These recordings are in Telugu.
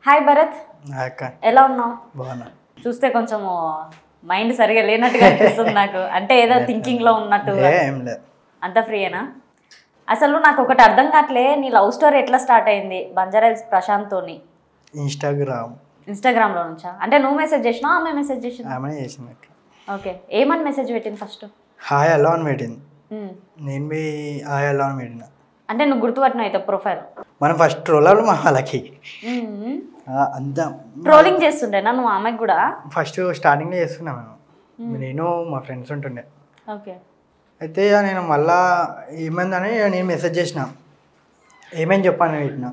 హాయ్ భరత్, అక్క ఎలా ఉన్నావు? బాగున్నా. చూస్తే కొంచెం మైండ్ సరిగా లేనట్టుగా అనిపిస్తుంది నాకు. అంటే ఏదో థింకింగ్ లో ఉన్నట్టు. ఏం లేదు. అంత ఫ్రీయేనా? అసలు నాకు ఒకటి అర్థం కావట్లే, నీ లవ్ స్టోరీ ఎట్లా స్టార్ట్ అయింది బంజారాహిల్స్ ప్రశాంత్ తోని? ఇన్స్టాగ్రామ్ లో నుంచా? అంటే నువ్వు మెసేజ్ చేసినావు, ఆమె మెసేజ్ చేసినా? ఆమె చేసింది. ఓకే, ఏమని మెసేజ్ పెట్టింది ఫస్ట్? హాయ్ అలా అని పెట్టింది. నేను బి హాయ్ అలా అని పెట్టిన. అంటే నువ్వు గుర్తుపట్టిన అయితే ప్రొఫైల్ మనం ఫస్ట్ ట్రోలర్లు మా వాళ్ళకి అంతా ట్రోలింగ్ చేస్తుండేనా నువ్వు ఆమెకు కూడా? ఫస్ట్ స్టార్టింగ్లో చేస్తున్నాం మేము, నేను మా ఫ్రెండ్స్ ఉంటుండే. ఓకే. అయితే నేను మళ్ళా ఏమైందని నేను మెసేజ్ చేసిన, ఏమేమి చెప్పాను పెట్టిన.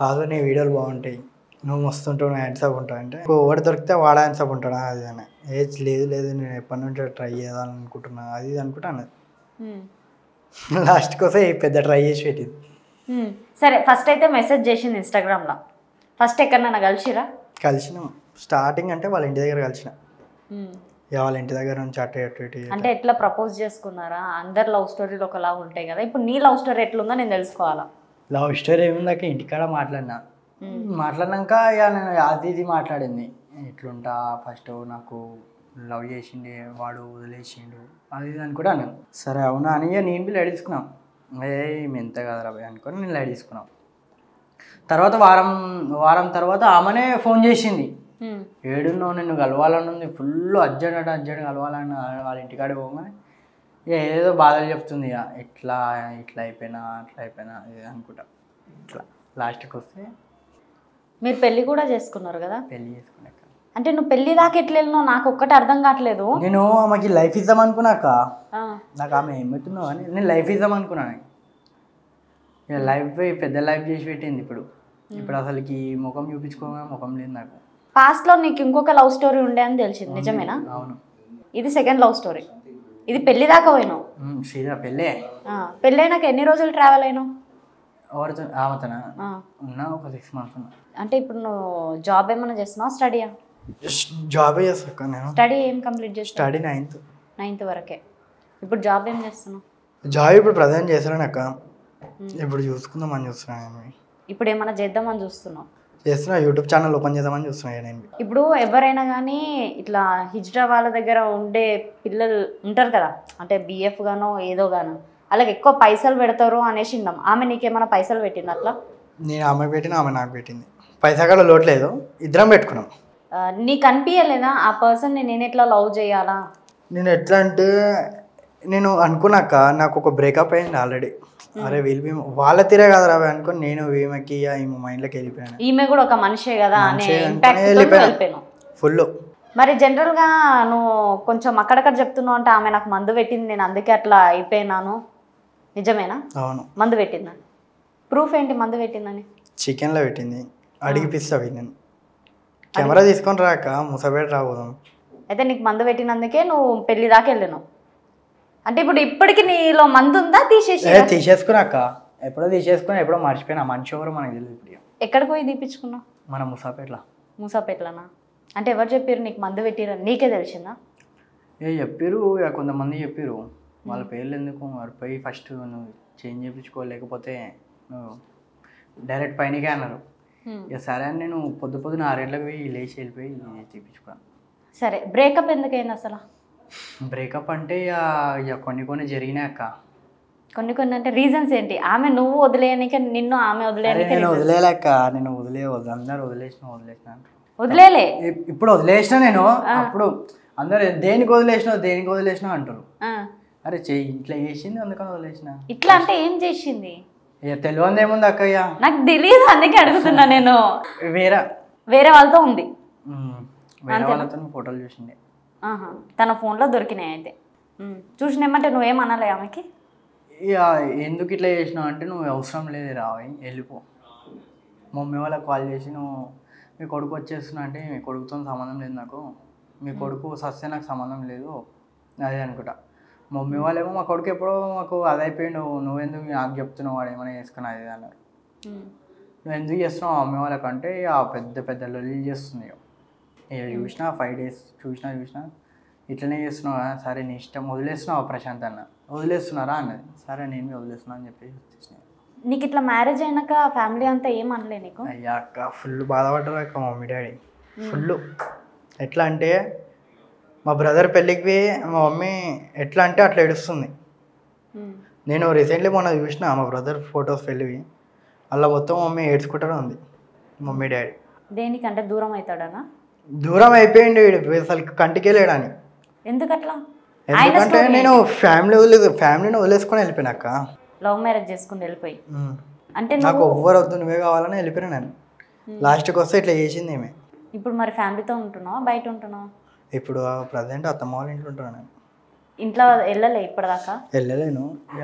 కాదు నీ వీడియోలు బాగుంటాయి, నువ్వు మస్తుంటావు, నువ్వు హ్యాండ్సప్ ఉంటావు అంటే, ఒకటి దొరికితే వాడు హ్యాండ్సప్ ఉంటాడా అది అని. లేదు నేను ఎప్పటి నుంచో ట్రై చేయాలనుకుంటున్నా అది ఇది అనుకుంటాను. లాస్ట్ కోసం పెద్ద ట్రై చేసి పెట్టింది. సరే, ఫస్ట్ అయితే మెసేజ్ చేసింది ఇన్స్టాగ్రామ్లో. ఫస్ట్ ఎక్కడన్నా కలిసినాం. స్టార్టింగ్ అంటే వాళ్ళ ఇంటి దగ్గర కలిసిన. వాళ్ళ ఇంటి దగ్గర నుంచి అటు ఇటు. అంటే ఎట్లా ప్రపోజ్ చేసుకున్నారా? అందరు లవ్ స్టోరీలు ఒకలా ఉంటాయి కదా, ఇప్పుడు నీ లవ్ స్టోరీ ఎట్లుందో నేను తెలుసుకోవాలా. లవ్ స్టోరీ ఏముందాక ఇంటికాడ మాట్లాడినాక ఇక నేను అది ఇది మాట్లాడింది. ఇట్లుంటా ఫస్ట్ నాకు లవ్ చేసిండే వాడు వదిలేసిండు అది ఇది అని కూడా అన్నాను. సరే అవునా అని నేను లైట్ తీసుకున్నాం. ఎంత కదరా అనుకొని నేను లైట్ తీసుకున్నాం. తర్వాత వారం తర్వాత ఆమెనే ఫోన్ చేసింది. ఏడున్నావు, నిన్ను కలవాలని ఉంది, ఫుల్ అర్జెంట్ కలవాలని. వాళ్ళ ఇంటికాడికి పోగానే ఏదో బాధలు చెప్తుంది. ఇక ఇట్లా అయిపోయినా ఇది అనుకుంటా. ఇట్లా లాస్ట్కి వస్తే మీరు పెళ్లి కూడా చేసుకున్నారు కదా? పెళ్లి చేసుకున్నాక అంటే నువ్వు పెళ్లి దాకా ఎట్లా వెళ్ళినావు నాకు ఒక్కటి అర్థం కావట్లేదు. నేను ఆమెకి లైఫ్ ఇద్దాం అనుకున్నాక, నాకు ఆమె ఏమవుతున్నావు అని నేను లైఫ్ ఇద్దాం అనుకున్నాను. ఇక లైఫ్ పెద్ద లైఫ్ చేసి పెట్టింది. ఇప్పుడు అసలుకి ముఖం చూపించుకోగా ముఖం లేదు నాకు. పాస్ట్ లో నీకు ఇంకొక లవ్ స్టోరీ ఉండే అని తెలిసింది, నిజమేనా? అవును. ఇది సెకండ్ లవ్ స్టోరీ. ఇది పెళ్లి దాకా పోయినావు? సీదా పెళ్ళే. పెళ్ళైనాక ఎన్ని రోజులు ట్రావెల్ అయినావు? ఎవరితో? ఆమెతోనా ఉన్నా ఒక 6 months ఉన్నా. అంటే ఇప్పుడు నువ్వు జాబ్ ఏమైనా చేస్తున్నావు, స్టడీయా? జాబే చేస్తా నేను. స్టడీ ఏం కంప్లీట్ చేస్తావు? స్టడీ 9th వరకే. ఇప్పుడు జాబ్ ఏం చేస్తున్నావు? జాబ్ ఇప్పుడు ప్రజెంట్ చేస్తున్నాను అక్క. ఇప్పుడు చూసుకుందామని చూస్తున్నాను. ఇప్పుడు ఏమైనా చేద్దామని చూస్తున్నావు? చేస్తున్నా, యూట్యూబ్ ఛానల్ ఓపెన్ చేద్దామని చూస్తున్నాను నేను. ఇప్పుడు ఎవరైనా కానీ ఇట్లా హిజ్రా వాళ్ళ దగ్గర ఉండే పిల్లలు ఉంటారు కదా, అంటే బిఎఫ్ గానో ఏదో గానో, అలాగే ఎక్కువ పైసలు పెడతారు అనేసి విన్నాం. ఆమె నీకేమైనా పైసలు పెట్టింది అట్లా? నేను ఆమెకు పెట్టిన, ఆమె నాకు పెట్టింది. పైసా కూడా లోట్లేదు, ఇద్దరం పెట్టుకున్నాం. నీకు అనిపించలేదా ఆ పర్సన్ని నేను ఎట్లా లవ్ చేయాలా? నేను ఎట్లా అంటే, నేను అనుకున్నాక నాకు ఒక బ్రేకప్ అయింది ఆల్రెడీ. అరే వీళ్ళు వాళ్ళ తీరే కదా రావే అనుకుని నేను ఈమెకి ఈమె మైండ్లోకి వెళ్ళిపోయాను. ఈమె కూడా ఒక మనిషే కదా అనే వెళ్ళిపోయాను ఫుల్. మరి జనరల్గా నువ్వు కొంచెం అక్కడక్కడ చెప్తున్నావు అంటే ఆమె నాకు మందు పెట్టింది, నేను అందుకే అట్లా అయిపోయినాను, నిజమేనా? అవును. మందు పెట్టిందని ప్రూఫ్ ఏంటి? మందు పెట్టిందని చికెన్లో పెట్టింది, అడిగిపిస్తావి. నేను కెమెరా తీసుకొని రాక ముసబేట రాబోదాం. అయితే నీకు మందు పెట్టినందుకే నువ్వు పెళ్లి దాకా వెళ్ళినావు. అంటే ఇప్పటికి నీలో మందు ఉందా? తీసేసుకున్నాక ఎప్పుడో ఎప్పుడో మర్చిపోయినా. మనిషి ఎవరో మనకు తెలియదు. ఇప్పుడు ఎక్కడికి పోయి తీపించుకున్నావు? మన మూసాపేటలోనా? అంటే ఎవరు చెప్పారు నీకు మందు పెట్టిరని? నీకే తెలిసిందా? చెప్పారు, కొంతమంది చెప్పారు. వాళ్ళ పేర్లు ఎందుకు మరి పోయి ఫస్ట్ నువ్వు చేంజ్ చేయించుకో, లేకపోతే నువ్వు డైరెక్ట్ పైనకే అన్నారు. ఇక సరే అని నేను పొద్దున 6 గంటలకు పోయి లేచి వెళ్ళిపోయి తీపించుకున్నాను. సరే, బ్రేకప్ ఎందుకైంది అసలు? బ్రేకప్ అంటే ఇక కొన్ని జరిగినాక. కొన్ని అంటే రీజన్స్ ఏంటి? ఆమె నువ్వు వదిలేయనిక, నిన్ను ఆమె వదిలేయనిక? నేను వదిలేలేక, నేను అందరు వదిలేసిన వదిలేలే. ఇప్పుడు వదిలేసిన నేను. అప్పుడు అందరు దేనికి వదిలేసినావు అంటారు. అరే ఇట్లా చేసింది అందుకని వదిలేసిన. ఇట్లా అంటే ఏం చేసింది? ఇక తెలియదు ఏముంది అక్కయ్య, నాకు తెలియదు అందుకే అడుగుతున్నా నేను. వేరే వాళ్ళతో ఉంది, వేరే వాళ్ళతో ఫోటోలు చూసిండే. తన ఫోన్లో దొరికినాయి. అయితే చూసినామంటే నువ్వేమనాలి ఆమెకి? ఇక ఎందుకు ఇట్లా చేసినావు అంటే, నువ్వు అవసరం లేదు రావి వెళ్ళిపో. మమ్మీ వాళ్ళకి కాల్ చేసి నువ్వు మీ కొడుకు వచ్చేస్తున్నా అంటే, మీ కొడుకుతో సంబంధం లేదు నాకు, మీ కొడుకు సస్తే నాకు సంబంధం లేదు అదే అనుకుంటా. మమ్మీ వాళ్ళేమో మా కొడుకు ఎప్పుడో మాకు అదైపోయిండు, నువ్వెందుకు నాకు చెప్తున్నావు, వాడు ఏమైనా చేసుకున్నా అదే అన్నారు. నువ్వు ఎందుకు చేస్తున్నావు మమ్మీ వాళ్ళకంటే పెద్ద లొల్లి చేస్తుంది. ఇక చూసినా 5 days చూసినా ఇట్లనే చేస్తున్నావు కదా, సరే నీ ఇష్టం, వదిలేస్తున్నావు ప్రశాంత్ అన్న, వదిలేస్తున్నారా అన్నది. సరే నేను వదిలేస్తున్నా అని చెప్పేసి వచ్చేసిన. నీకు ఇట్లా మ్యారేజ్ అయినాక ఫ్యామిలీ అంతా ఏమనలే నీకు? అయ్యా అక్క ఫుల్ బాధపడ్డారు అక్క మమ్మీ డాడీ ఫుల్. ఎట్లా అంటే మా బ్రదర్ పెళ్ళికి పోయి మా మమ్మీ ఎట్లా అంటే అట్లా ఏడుస్తుంది. నేను రీసెంట్లీ మొన్న చూసిన మా బ్రదర్ ఫొటోస్ పెళ్ళివి, అలా మొత్తం మమ్మీ ఏడ్చుకుంటూనే ఉంది మమ్మీ డాడీ. దేనికంటే దూరం అవుతాడనా? దూరం అయిపోయింది వీడు అసలు కంటికే లేడని. ఎందుకట్లా? ఎందుకంటే నేను ఫ్యామిలీని వదిలేసుకొని వెళ్ళిపోయినాక. లవ్ మ్యారేజ్ చేసుకుని వెళ్ళిపోయి అంటే నాకు ఎవ్వరు వద్దు నువ్వే కావాలని వెళ్ళిపోయినా నేను. లాస్ట్కి వస్తే ఇట్లా చేసింది ఏమే. ఇప్పుడు మరి ఫ్యామిలీతో ఉంటున్నావా బయట ఉంటున్నావా? ఇప్పుడు ప్రజెంట్ అత్తమ్మ వాళ్ళ ఇంట్లో ఉంటున్నాను నేను. ఇంట్లో వెళ్ళలే ఇప్పటిదాకా? వెళ్ళలేను. ఇక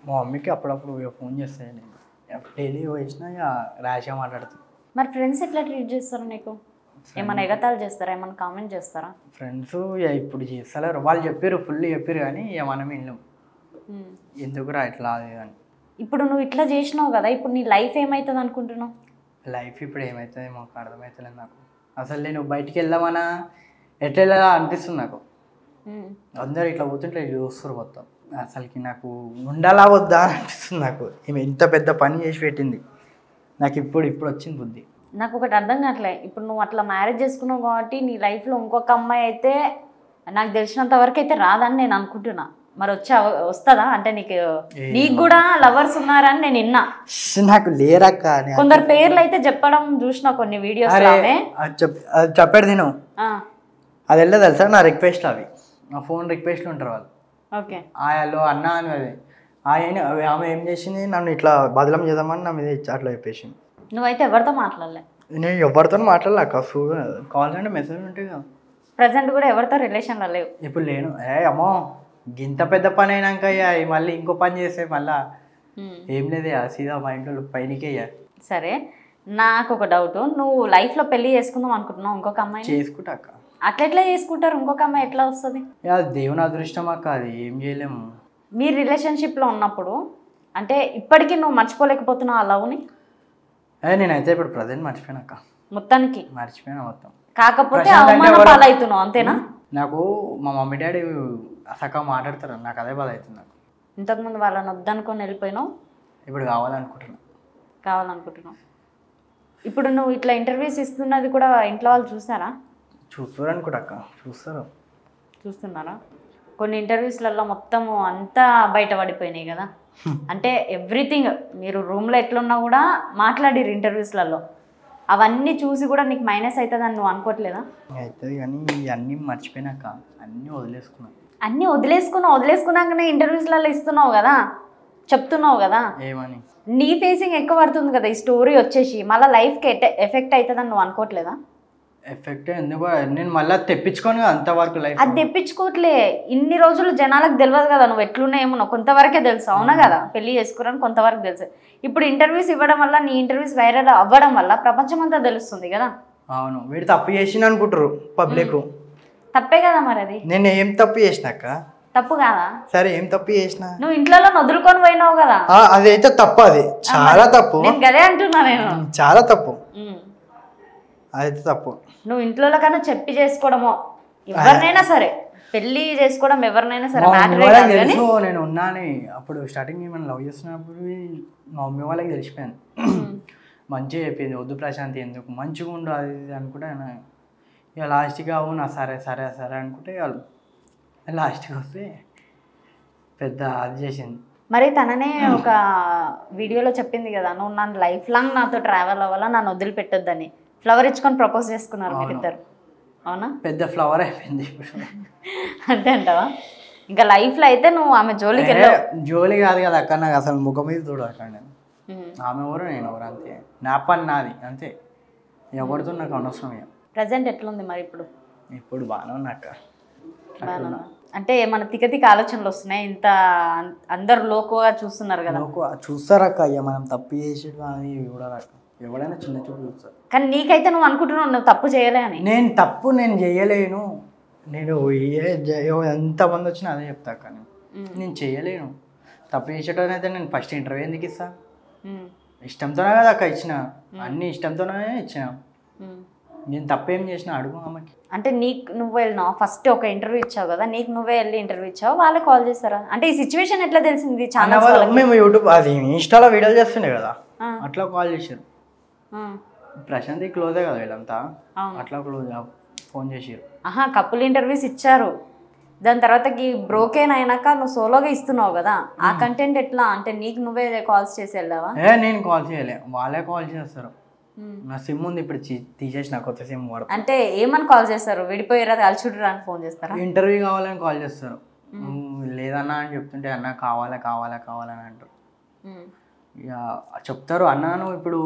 మా మమ్మీకి అప్పుడప్పుడు ఇక ఫోన్ చేస్తాను నేను, డైలీ వేసినా ఇక ర్యాష్గా మాట్లాడుతాను. మరి ఫ్రెండ్స్ ఎట్లా ట్రీట్ చేస్తారు నీకు? ఏమైనా ఎగతాలు చేస్తారా, ఏమైనా కామెంట్ చేస్తారా? ఫ్రెండ్స్ ఇప్పుడు చేస్తలేరు, వాళ్ళు చెప్పారు ఫుల్ చెప్పారు కానీ ఇక మనం వెళ్ళాం ఎందుకురా ఇట్లా అది అని. ఇప్పుడు నువ్వు ఇట్లా చేసినావు కదా, ఇప్పుడు నీ లైఫ్ ఏమవుతుంది అనుకుంటున్నావు? లైఫ్ ఇప్పుడు ఏమవుతుంది మాకు అర్థమవుతలేదు నాకు. అసలు నేను బయటికి వెళ్దామన్నా ఎట్లా అనిపిస్తుంది నాకు. అందరు ఇట్లా పోతుంటే చూస్తారు మొత్తం. అసలుకి నాకు ఉండాలా వద్దా అని అనిపిస్తుంది నాకు. ఈమె ఇంత పెద్ద పని చేసి పెట్టింది నాకు ఇప్పుడు వచ్చింది బుద్ధి. నాకు ఒకటి అర్థం కావట్లే, ఇప్పుడు నువ్వు అట్లా మ్యారేజ్ చేసుకున్నావు కాబట్టి నీ లైఫ్లో ఇంకొక అమ్మాయి అయితే నాకు తెలిసినంత వరకు అయితే రాదని నేను అనుకుంటున్నా. మరి వస్తుందా అంటే నీకు కూడా లవర్స్ ఉన్నారని నేను విన్నా. నాకు లేరక్క. కొందరు పేర్లు అయితే చెప్పడం చూసిన కొన్ని వీడియోస్. చెప్పాడు నేను అది వెళ్ళదు తెలుసా, నా రిక్వెస్ట్ అవి నా ఫోన్ రిక్వెస్ట్లు ఉంటారు వాళ్ళు. ఓకే ఆయనలో అన్న అని అది ఆయన ఆమె ఏం చేసింది, నన్ను ఇట్లా బదలం చేద్దామని నా మీద అట్లా చెప్పేసింది. నువ్వైతే ఎవరితో మాట్లాడలే? నేను ఎవరితో మాట్లాడలేక కాల్ అంటే మెసేజ్ ఉంటాయి కదా. ప్రజెంట్ కూడా ఎవరితో రిలేషన్లో లేవు? ఇప్పుడు లేను. అమ్మో గింత పెద్ద పని అయినాక మళ్ళీ ఇంకో పని చేస్తే మళ్ళా ఏం లేదు సీదా మా ఇంట్లో పైనకే. సరే నాకు ఒక డౌట్, నువ్వు లైఫ్లో పెళ్లి చేసుకుందాం అనుకుంటున్నావు ఇంకొక అమ్మాయి? చేసుకుంటాక అట్లా చేసుకుంటారు, ఇంకొక అమ్మాయి ఎట్లా వస్తుంది? దేవుని అదృష్టం అక్క, అది ఏం చేయలేము. మీరు రిలేషన్షిప్లో ఉన్నప్పుడు అంటే ఇప్పటికీ నువ్వు మర్చిపోలేకపోతున్నావు ఆ లవ్ని? నేనైతే ఇప్పుడు ప్రజెంట్ మర్చిపోయినాక మొత్తానికి మర్చిపోయినా మొత్తం. కాకపోతే అవమాన పాలవుతున్నావు అంతేనా? నాకు మా మమ్మీ డాడీ సగం మాట్లాడతారు, నాకు అదే బాధ అవుతుంది. నాకు ఇంతకుముందు వాళ్ళని వద్దనుకొని వెళ్ళిపోయినావు, ఇప్పుడు కావాలనుకుంటున్నావు. ఇప్పుడు నువ్వు ఇట్లా ఇంటర్వ్యూస్ ఇస్తున్నది కూడా ఇంట్లో వాళ్ళు చూస్తారా? చూస్తారు అనుకుంటా అక్క. చూస్తున్నారా? కొన్ని ఇంటర్వ్యూస్లలో మొత్తము అంతా బయటపడిపోయినాయి కదా, అంటే ఎవ్రీథింగ్ మీరు రూమ్లో ఎట్లున్నా కూడా మాట్లాడిరు ఇంటర్వ్యూస్లలో. అవన్నీ చూసి కూడా నీకు మైనస్ అవుతుందని నువ్వు అనుకోవట్లేదా? అవుతుంది కానీ అన్నీ మర్చిపోయినాక అన్నీ వదిలేసుకున్నాకనే ఇంటర్వ్యూస్లలో ఇస్తున్నావు కదా, చెప్తున్నావు కదా. ఏమని? నీ ఫేసింగ్ ఎక్కువ పడుతుంది కదా ఈ స్టోరీ వచ్చేసి, మళ్ళీ లైఫ్కి ఎఫెక్ట్ అవుతుందని నువ్వు అనుకోవట్లేదా? ఎఫెక్ట్ ఎందుకు, నేను మళ్ళీ తెప్పించుకోను అంతవరకు లైఫ్. అది తెప్పించుకోవట్లే, ఇన్ని రోజులు జనాలకు తెలియదు కదా నువ్వు ఎట్లున్నా ఏమన్నా, కొంతవరకే తెలుసు. అవునా కదా, పెళ్లి చేసుకోరని కొంతవరకు తెలుసు. ఇప్పుడు ఇంటర్వ్యూస్ ఇవ్వడం వల్ల, నీ ఇంటర్వ్యూస్ వైరల్ అవ్వడం వల్ల ప్రపంచం అంతా తెలుస్తుంది కదా. అవును, వీడు తప్పు చేసిన అనుకుంటారు పబ్లిక్. తప్పే కదా మరి అది. నేను ఏం తప్పు చేసినాక? తప్పు కాదా? సరే ఏం తప్పు చేసిన? నువ్వు ఇంట్లో వదులుకొని పోయినావు కదా, అదైతే తప్పు, అది చాలా తప్పు. నేను గదే అంటున్నా, నేను చాలా తప్పు, అదైతే తప్పు. నువ్వు ఇంట్లో కన్నా చెప్పి చేసుకోవడమో, ఎవరినైనా సరే పెళ్లి చేసుకోవడం ఎవరినైనా సరే తెలుసు. నేను ఉన్నాను అప్పుడు స్టార్టింగ్ ఏమైనా లవ్ చేస్తున్నప్పుడు మా మమ్మీ వాళ్ళకి తెలిసిపోయాను. మంచిగా చెప్పింది, వద్దు ప్రశాంతి ఎందుకు, మంచిగా ఉండు అది ఇది అనుకుంటే. ఇక లాస్ట్గా అవునా సరే సరే సరే అనుకుంటే లాస్ట్కి వస్తే పెద్ద అది చేసింది. మరి తననే ఒక వీడియోలో చెప్పింది కదా, నువ్వు నన్ను లైఫ్ లాంగ్ నాతో ట్రావెల్ అవ్వాలా, నన్ను వదిలిపెట్టొద్దని. ఫ్లవర్ ఇచ్చుకొని ప్రపోజ్ చేసుకున్నారు మీరిద్దరు, అవునా? పెద్ద ఫ్లవర్ అయిపోయింది అంతే అంటావా? ఇంకా లైఫ్లో అయితే నువ్వు ఆమె జోలికి వెళ్ళావు. జోలి కాదు కదా అక్కడ, నాకు అసలు ముఖం మీద చూడు అక్కడ. నేను ఆమె ఎవరు నేను ఎవరు, అంతే. నా పని నాది అంతే, ఎవరితో నాకు అనవసరం. ప్రజెంట్ ఎట్లుంది మరి ఇప్పుడు? ఇప్పుడు బాగానే ఉన్నాక. అంటే ఏమన్నా తిక్క ఆలోచనలు వస్తున్నాయి? ఇంత అందరు లోకుగా చూస్తున్నారు కదా. చూస్తారక్క, అయ్యా మనం తప్పు చేసి అని చూడరాక, ఎవడైనా చిన్న చూపు చూస్తారు. కానీ నీకైతే నువ్వు అనుకుంటున్నావు నువ్వు తప్పు చేయలే అని. నేను చేయలేను. నేను ఎంతమంది వచ్చినా అదే చెప్తా, కానీ నేను చేయలేను. తప్పు చేసేటోని అయితే నేను ఫస్ట్ ఇంటర్వ్యూ ఎందుకు ఇస్తా? ఇష్టంతోనే కదా అక్క ఇచ్చిన, అన్ని ఇష్టంతోనే ఇచ్చిన. నేను తప్పేం చేసినా అడుగు ఆమెకి. అంటే నీకు నువ్వు వెళ్ళినావు ఫస్ట్ ఒక ఇంటర్వ్యూ ఇచ్చావు కదా, నీకు నువ్వే వెళ్ళి ఇంటర్వ్యూ ఇచ్చావు, వాళ్ళే కాల్ చేస్తారా? అంటే ఈ సిచ్యువేషన్ ఎట్లా తెలిసింది? అన్న వాళ్ళు మేము యూట్యూబ్ అది ఇన్స్టాలో వీడియోలు చేస్తుండే కదా, అట్లా కాల్ చేశారు. ప్రశాంత్ క్లోజే కదా వీళ్ళంతా, అట్లా క్లోజ్ ఫోన్ చేసారు. ఆహా, కపుల్ ఇంటర్వ్యూస్ ఇచ్చారు, దాని తర్వాతకి బ్రోకెన్ అయినాక నువ్వు సోలోగా ఇస్తున్నావు కదా, ఆ కంటెంట్ ఎట్లా? అంటే నీకు నువ్వే కాల్స్ చేసి వెళ్ళావా? నేను కాల్ చేయలే, వాళ్ళే కాల్ చేస్తారు. నా సిమ్ ఉంది ఇప్పుడు తీసేసిన, కొత్త సిమ్ వాడు. అంటే ఏమని కాల్ చేస్తారు? విడిపోయారా కలిసిరా అని ఫోన్ చేస్తారా? ఇంటర్వ్యూ కావాలని కాల్ చేస్తారు. లేదన్నా అని చెప్తుంటే అన్న కావాలా కావాలా కావాలని అంటారు. ఇక చెప్తారు అన్న నువ్వు ఇప్పుడు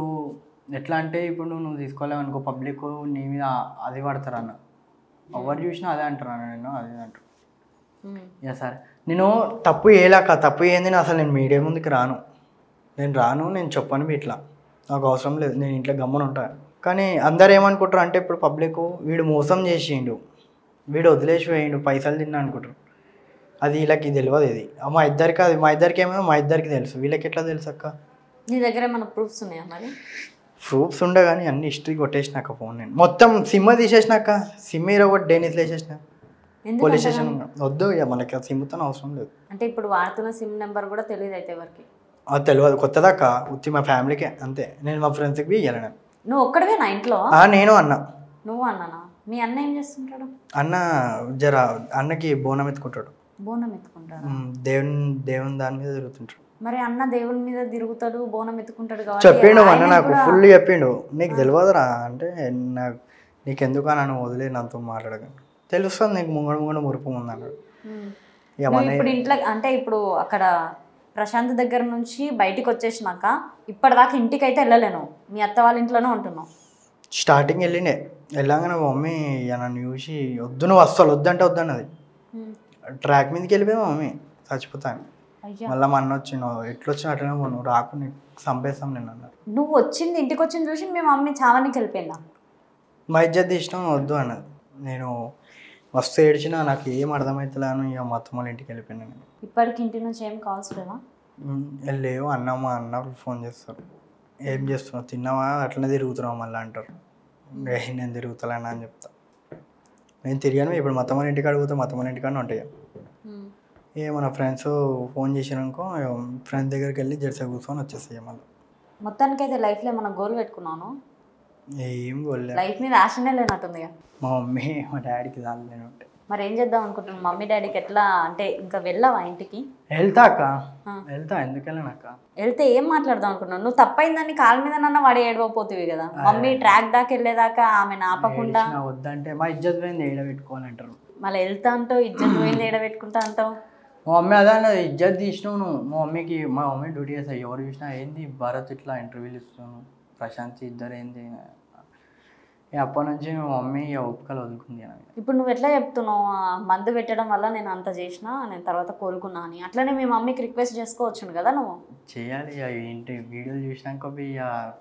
ఎట్లా అంటే ఇప్పుడు నువ్వు తీసుకోలేవు అనుకో, పబ్లిక్ నీ మీద అది పడతారు అన్న, ఎవరు చూసినా అదే అంటారు అన్న, నేను అదే అంటారు. ఇక సరే నేను తప్పు చేయలేక, తప్పు ఏంది అసలు నేను మీడియా ముందుకు రాను, నేను చెప్పను ఇట్లా, నాకు అవసరం లేదు, నేను ఇంట్లో గమ్మున ఉంటాను. కానీ అందరు ఏమనుకుంటారు అంటే ఇప్పుడు పబ్లిక్ వీడు మోసం చేసిండు, వీడు వదిలేసి పోయిండు, పైసలు తిన్నా అనుకుంటారు. అది వీళ్ళకి తెలియదు. ఇది మా ఇద్దరికి, అది మా ఇద్దరికి ఏమో మా ఇద్దరికి తెలుసు, వీళ్ళకి ఎట్లా తెలుసు అక్క? నీ దగ్గర ఏమైనా ప్రూఫ్స్ ఉన్నాయా మరి? ప్రూఫ్స్ ఉండే కానీ అన్ని హిస్టరీ కొట్టేసినాక ఫోన్, నేను మొత్తం సిమ్ తీసేసినాక, సిమ్ ఒకటి డేనిస్లో వేసేసిన, పోలీస్ స్టేషన్ వద్దు ఇక మనకి ఆ సిమ్తో అవసరం లేదు. అంటే ఇప్పుడు వాడుతున్న సిమ్ నెంబర్ కూడా తెలియదు అయితే ఎవరికి? అది తెలియదు, కొత్తదాకా ఉత్తి మా ఫ్యామిలీకే అంతే, నేను మా ఫ్రెండ్స్కి ఇవ్వలేను. నువ్వు ఒక్కడవే నా ఇంట్లో? నేను అన్న. నువ్వు అన్నానా? మీ అన్న ఏం చేస్తుంటాడు? అన్న అన్నకి బోనం ఎత్తుకుంటాడు. బోనం ఎత్తుకుంటాడు? దేవుని దాని మీద తిరుగుతుంటాడు. మరి అన్న దేవుని మీద తిరుగుతాడు, బోనం ఎత్తుకుంటాడు కాబట్టి చెప్పిండు అన్న, నాకు ఫుల్ చెప్పిండు. నీకు తెలియదురా అంటే, నీకెందుకు నన్ను వదిలే నాతో మాట్లాడగా తెలుస్తుంది నీకు ముంగడు మురుపు ఉంది అన్నాడు. ఇప్పుడు ఇంట్లో అంటే ఇప్పుడు అక్కడ ప్రశాంత్ దగ్గర నుంచి బయటికి వచ్చేసినాక ఇప్పటిదాకా ఇంటికి అయితే వెళ్ళలేను, మీ అత్త వాళ్ళ ఇంట్లోనే ఉంటున్నావు. స్టార్టింగ్ వెళ్ళాగానే మా మమ్మీ నన్ను చూసి వద్దు, నువ్వు అస్సలు వద్దంటే వద్దన్నది. ట్రాక్ మీదకి వెళ్ళిపోయి మా మమ్మీ చచ్చిపోతాను, మళ్ళీ మా అన్న వచ్చి నువ్వు ఎట్లొచ్చినా అట్లనే నువ్వు రాకు, నీకు చంపేస్తాం నేను అన్నారు. నువ్వు వచ్చింది ఇంటికి వచ్చింది చూసి మీ మమ్మీ చావనికి వెళ్ళిపోయిందా? మా ఇజ్జత్ ఇష్టం వద్దు అన్నది. నేను మస్తు ఏడ్చినా, నాకు ఏం అర్థమవుతలేను, ఇక మా అత్తమ్మ వాళ్ళ ఇంటికి వెళ్ళిపోయినా. నేను ఇప్పటికి ఇంటి నుంచి ఏం కాల్స్ లేవా? లేవు. మా అన్న ఫోన్ చేస్తారు, ఏం చేస్తున్నావు, తిన్నావా, అట్లనే తిరుగుతున్నావు మళ్ళీ అంటారు. నేను తిరుగుతలేనా అని చెప్తా. నేను తిరిగాను, ఇప్పుడు మా అత్తమ్మ ఇంటికి అడిగితే మా అత్తమ్మ ఇంటికాడనే ఉంటాయి. మన ఫ్రెండ్స్ ఫోన్ చేసినాకో ఫ్రెండ్స్ దగ్గరికి వెళ్ళి జెర్సీ కూర్చొని వచ్చేస్తాయి. మళ్ళీ మొత్తానికి అయితే లైఫ్లో ఏమన్నా గోల్ పెట్టుకున్నాను? ఏం గోల్ లేదు, లైఫ్ మీద ఆశనే లేనట్టుంది. మా మమ్మీ మా డాడీకి దాని ఉంటాయి. మరి ఏం చేద్దాం అనుకుంటున్నాను? మమ్మీ డాడీకి ఎట్లా అంటే ఇంకా వెళ్ళావా ఇంటికి? వెళ్తా అక్క, వెళ్తా. ఎందుకు వెళ్ళను అక్క? వెళ్తే ఏం మాట్లాడదాం అనుకున్నాను? నువ్వు తప్పైందని కాళ్ళ మీద నన్న వాడి ఏడవపోతుంది కదా. మమ్మీ ట్రాక్ దాకా వెళ్ళేదాకా ఆమె ఆపకుండా వద్దంటే మా ఇజ్జత్ పోయింది ఏడ పెట్టుకోవాలంటారు. మళ్ళీ వెళ్తా అంటావు, ఇజ్జత్ పోయింది ఏడ పెట్టుకుంటా అంటావు. మా మమ్మీ అదే అన్నది, ఇజ్జత్ తీసినావు నువ్వు. మా మమ్మీ డ్యూటీ చేస్తాయి, ఎవరు చూసినా ఏంది భరత్ ఇట్లా ఇంటర్వ్యూలు ఇస్తున్నాను, ప్రశాంత్ ఇద్దరు ఏంది. అప్పటి నుంచి మా మమ్మీ ఒప్పుకలు వదులుకుంది. ఇప్పుడు నువ్వు ఎట్లా చెప్తున్నావు? మందు పెట్టడం వల్ల నేను అంత చేసినా, నేను తర్వాత కోలుకున్నా అని. అట్లనే మీ మమ్మీకి రిక్వెస్ట్ చేసుకోవచ్చు కదా నువ్వు? చేయాలి. ఏంటి వీడియోలు చూసినాక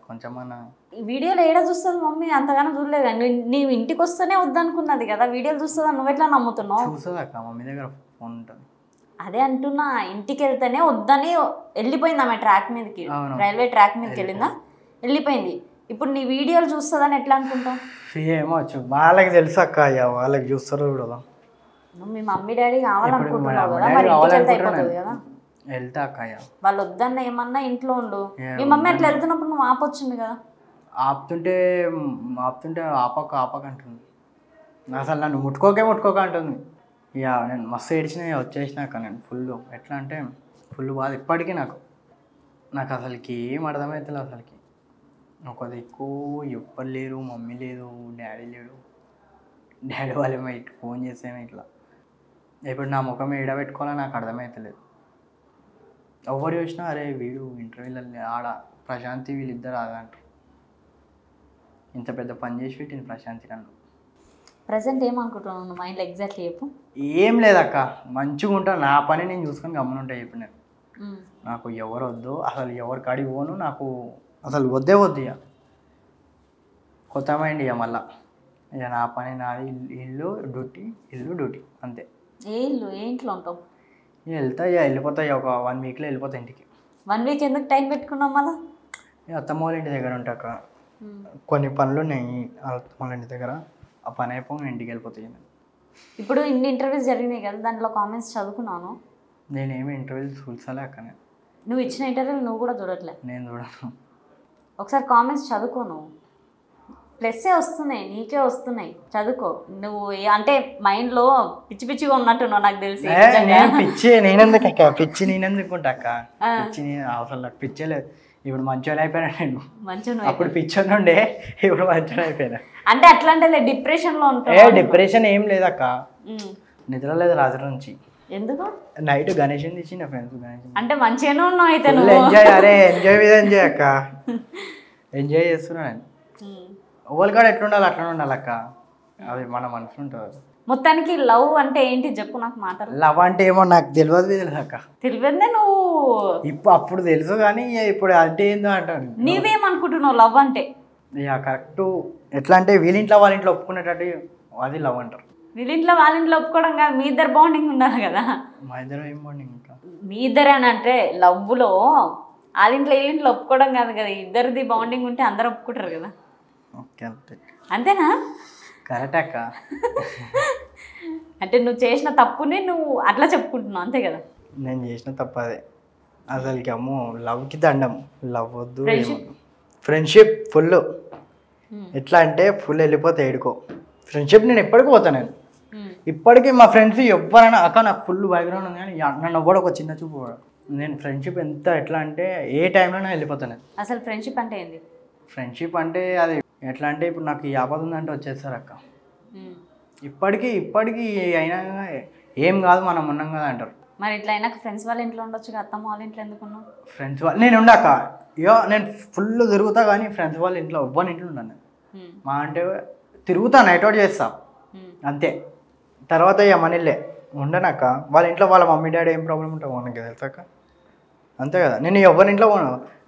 కొంచెమన్నా. ఈ వీడియోలు ఏడా చూస్తుంది మమ్మీ? అంతగానో చూడలేదు కానీ నీవు ఇంటికి వస్తేనే వద్దనుకున్నది కదా, వీడియోలు చూస్తుందా? నువ్వు ఎట్లా నమ్ముతున్నావు? చూస్తుంది అక్క, మమ్మీ దగ్గర ఫోన్ ఉంటుంది. అదే అంటున్నా, ఇంటికి వెళ్తేనే వద్దని వెళ్ళిపోయింది ఆమె ట్రాక్ మీదకి, రైల్వే ట్రాక్ మీదకి వెళ్ళిందా, వెళ్ళిపోయింది. ఇప్పుడు నీ వీడియోలు చూస్తుందని ఎట్లా అనుకుంటావు? ఏమొచ్చు, వాళ్ళకి తెలుసు అక్క, వాళ్ళకి చూస్తారు చూడదా. నువ్వు మీ మమ్మీ డాడీ కావాలనుకుంటున్నావు కదా, మరి ఇంటికి వెళ్తే అయిపోతుంది కదా. వెళ్తా అక్క. వాళ్ళు వద్దన్న ఏమన్నా ఇంట్లో ఉండు. మీ మమ్మీ అట్లా వెళ్తున్నప్పుడు నువ్వు ఆపొచ్చింది కదా. ఆపుతుంటే ఆపక అంటుంది. అసలు నన్ను ముట్టుకోక అంటుంది. ఇక నేను మస్తు ఏడ్చిన, వచ్చేసినాక నేను ఫుల్ ఎట్లా అంటే ఫుల్ బాధ ఇప్పటికీ. నాకు అసలుకి ఏం అర్థమవుతుంది. అసలుకి ఒక దిక్కు ఎవ్వరు లేరు, మమ్మీ లేదు, డాడీ లేడు. డాడీ వాళ్ళేమో ఇటు ఫోన్ చేసేమో ఇట్లా. ఇప్పుడు నా ముఖం ఏడబెట్టుకోవాలని నాకు అర్థమవుతలేదు. ఎవరు చూసినా అరే వీడు ఇంటర్వ్యూలలో ఆడ ప్రశాంతి వీళ్ళిద్దరు అదంటారు. ఇంత పెద్ద పని చేసి పెట్టింది ప్రశాంతి నన్ను. ప్రజెంట్ ఏమనుకుంటున్నాను నువ్వు మైండ్లో ఎగ్జాక్ట్లీ చెప్పు. ఏం లేదక్క, మంచిగా ఉంటాను, నా పని నేను చూసుకొని గమ్మున ఉంటాయి. ఇప్పుడు నేను నాకు ఎవరు వద్దు, అసలు ఎవరి కాడికి పోను, నాకు అసలు వద్దు ఇక. కొత్త మైండ్ ఇక మళ్ళా ఇక నా పని నాది, ఇల్లు డ్యూటీ అంతే. ఏ ఇంట్లో ఉంటావు? వెళ్తా ఇక వెళ్ళిపోతాయి, ఒక 1 వీక్లో వెళ్ళిపోతా ఇంటికి. 1 వీక్ ఎందుకు టైం పెట్టుకున్నావు మళ్ళీ? అత్తమ్మ వాళ్ళ ఇంటి దగ్గర ఉంటాక. కొన్ని పనులు ఉన్నాయి వాళ్ళ ఇంటి దగ్గర, ఆ పని అయిపోయి ఇంటికి వెళ్ళిపోతాయి. ఇప్పుడు ఇన్ని ఇంటర్వ్యూస్ జరిగినాయి కదా, దాంట్లో కామెంట్స్ చదువుకున్నాను. నేనేమి ఇంటర్వ్యూలు చూసాలే అక్క. నువ్వు ఇచ్చిన ఇంటర్వ్యూలు నువ్వు కూడా చూడట్లే? నేను చూడను. ఒకసారి కామెంట్స్ చదువుకోను, ప్లస్సే వస్తున్నాయి, నీకే వస్తున్నాయి, చదువుకో. నువ్వు అంటే మైండ్లో పిచ్చి పిచ్చిగా ఉన్నట్టున్నావు నాకు తెలిసి. పిచ్చి నేనెందుకు అక్క, పిచ్చి నేనెందుకుంటా అక్క, పిచ్చి అసలు నాకు పిచ్చే లేదు. ఇప్పుడు మంచోని అయిపోయినా నేను. మంచిగా అప్పుడు పిచ్చోని ఉండే, ఇప్పుడు మంచోని అయిపోయినా. అంటే అట్లా అంటే డిప్రెషన్లో ఉంటావు? డిప్రెషన్ ఏం లేదక్క, నిద్ర లేదు రాత్రి నుంచి. ఎందుకు? నైట్ గణేష్ తెచ్చి నా ఫ్రెండ్స్ గణేష్. అంటే మంచిగానే ఉన్నావు అయితే నువ్వు. ఎంజాయ్, అరే ఎంజాయ్ మీద ఎంజాయ్ అక్క, ఎంజాయ్ చేస్తున్నా నేను. ఎవరికాడ ఎట్లుండాలి అట్లా ఉండాలి అక్క, అది మన మనసు ఉంటుంది. మొత్తానికి లవ్ అంటే ఏంటి చెప్పు నాకు మాటలు. లవ్ అంటే ఏమో నాకు తెలియదు అక్క. తెలియదే నువ్వు ఇప్పుడు అప్పుడు తెలుసు కానీ ఇప్పుడు అంటే ఏందో అంటాను. నీవేమనుకుంటున్నావు లవ్ అంటే? ఇక కరెక్ట్ ఎట్లా అంటే వీళ్ళింట్లో వాళ్ళ ఇంట్లో ఒప్పుకునేటట్టు అది లవ్ అంటారు. వీళ్ళింట్లో వాళ్ళ ఇంట్లో ఒప్పుకోవడం కాదు, మీ ఇద్దరు బాండింగ్ ఉండాలి కదా. మా ఇద్దరు ఏం బాండింగ్ ఇంకా? మీ ఇద్దరు అని అంటే లవ్లో వాళ్ళింట్లో వీళ్ళింట్లో ఒప్పుకోవడం కాదు కదా, ఇద్దరిది బాండింగ్ ఉంటే అందరు ఒప్పుకుంటారు కదా. ఓకే అంతే. అంతేనా? కరెక్ట్ అక్క. అంటే నువ్వు చేసిన తప్పుని నువ్వు అట్లా చెప్పుకుంటున్నావు అంతే కదా. నేను చేసిన తప్పు అదే అసలుకి. అమ్మో లవ్కి దండం, లవ్ వద్దు. ఫ్రెండ్షిప్ ఫుల్, ఎట్లా అంటే ఫుల్ వెళ్ళిపోతే ఏడుకో. ఫ్రెండ్షిప్ నేను ఎప్పటికీ పోతాను. నేను ఇప్పటికీ మా ఫ్రెండ్స్ ఎవరైనా అక్క నాకు ఫుల్ బ్యాక్గ్రౌండ్ ఉంది కానీ నన్ను ఎవ్వడు ఒక చిన్న చూపు. నేను ఫ్రెండ్షిప్ ఎంత ఎట్లా అంటే ఏ టైంలోనే వెళ్ళిపోతాను. అసలు ఫ్రెండ్షిప్ అంటే ఏంది? ఫ్రెండ్షిప్ అంటే అది ఎట్లా అంటే ఇప్పుడు నాకు ఈ ఆపద ఉందంటే వచ్చేస్తారు అక్క. ఇప్పటికీ అయినా ఏం కాదు మనం ఉన్నాం కదా అంటారు. మరి ఇట్లా అయినా ఫ్రెండ్స్ వాళ్ళ ఇంట్లో ఉండొచ్చు కదా, అత్తమ్మ వాళ్ళ ఇంట్లో ఎందుకున్నావు? ఫ్రెండ్స్ వాళ్ళు నేను ఉండక్క, నేను ఫుల్ తిరుగుతా కానీ ఫ్రెండ్స్ వాళ్ళ ఇంట్లో ఎవ్వరి ఇంట్లో ఉన్నాను నేను. మా అంటే తిరుగుతా, నైట్ అవుట్ చేస్తా అంతే. తర్వాత ఇక మనీళ్ళే ఉండనక్క. వాళ్ళ ఇంట్లో వాళ్ళ మమ్మీ డాడీ ఏం ప్రాబ్లం ఉంటావు మనకి తెలుసాక, అంతే కదా. నేను ఎవరి ఇంట్లో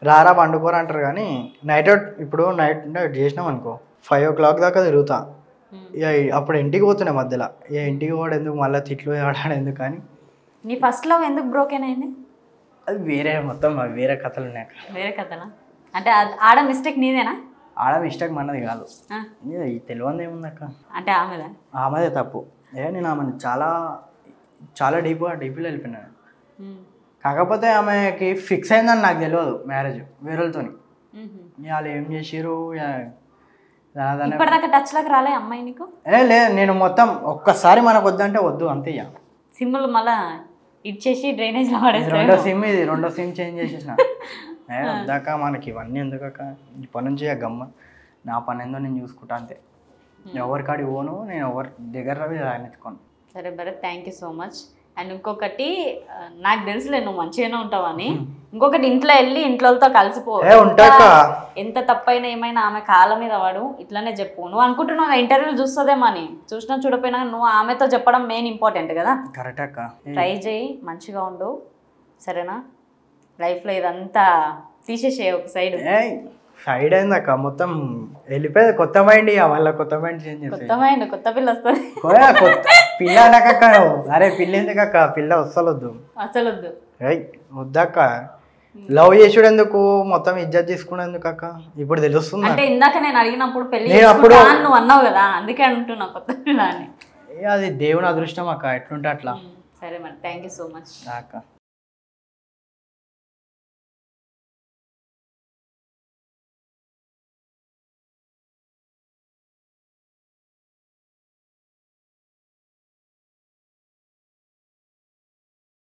రారా పండుకోరా అంటారు కానీ నైట్ అవుట్ ఇప్పుడు నైట్ చేసినాం అనుకో 5 o'clock దాకా తిరుగుతా. ఇక అప్పుడు ఇంటికి పోతున్నాయి మధ్యలో. ఇక ఇంటికి పోవడం ఎందుకు, మళ్ళీ తిట్లు ఆడాడు ఎందుకు. కానీ నీ ఫస్ట్ లవ్ ఎందుకు బ్రోకెన్ అయింది? అది వేరే, మొత్తం వేరే కథలు ఉన్నాయి. వేరే కథలా? అంటే ఆడ మిస్టేక్ నీదేనా? ఆడ మిస్టేక్ మనది కాదు, తెలియదు ఏముందక్క. అంటే ఆమెదే తప్పు. నేను ఆమెను చాలా డీప్గా వెళ్ళిపోయినాను. కాకపోతే ఆమెకి ఫిక్స్ అయిందని నాకు తెలియదు మ్యారేజ్ వేరేతో. వాళ్ళు ఏం చేసారు ఇప్పటిదాకా టచ్ లాగా రాలే అమ్మాయి నీకు? లేదు, నేను మొత్తం ఒక్కసారి మనకు వద్దంటే వద్దు అంతే. ఇక సిమ్లు మళ్ళా ఇచ్చేసి డ్రైనేజ్ లో పడేసి రెండో సిమ్ చేంజ్ చేసేసిన. వద్దాక మనకి ఇవన్నీ ఎందుకక్క, ఇప్పటి నుంచి ఆ గమ్మ నా పని ఏందో నేను చూసుకుంటా అంతే. ఎవరికాడి పోను, నేను ఎవరి దగ్గర రానిచ్చుకోను. సరే Bharat, thank you so much. And ఇంకొకటి నాకు తెలుసులే నువ్వు మంచిగానే ఉంటావని, ఇంకొకటి ఇంట్లో వెళ్ళి ఇంట్లోతో కలిసిపో. ఎంత తప్పైనా ఏమైనా ఆమె కాళ్ళ మీద వాడు ఇట్లానే చెప్పు. నువ్వు అనుకుంటున్నావు ఇంటర్వ్యూలు చూస్తుందేమో అని, చూసినా చూడపోయినా నువ్వు ఆమెతో చెప్పడం మెయిన్ ఇంపార్టెంట్ కదా. కరెక్ట్ అక్క. ట్రై చేయి, మంచిగా ఉండు సరేనా. లైఫ్లో ఇదంతా తీసేసే ఒక సైడ్ అయింది అక్క, మొత్తం వెళ్ళిపోయేది. కొత్త మైండ్, వాళ్ళ కొత్త మైండ్ చేంజ్ చేస్తాయి. కొత్త మైండ్, కొత్త పిల్ల వస్తుంది. పిల్ల అనకక్క, అరే పిల్ల ఎందుకక్క, పిల్ల అసలు వద్దు వద్దక్క. లవ్ చేసుడు ఎందుకు, మొత్తం ఇజ్జత్ తీసుకునేందుకు అక్క. ఇప్పుడు తెలుస్తుంది అంటే ఇందాక నేను అడిగినప్పుడు పెళ్లి నువ్వు అన్నావు కదా, అందుకే అంటున్నా కొత్త పిల్ల అని. అది దేవుని అదృష్టం అక్క, ఎట్లుంటే అట్లా. సరే మరి, థ్యాంక్ యూ సో మచ్ అక్క.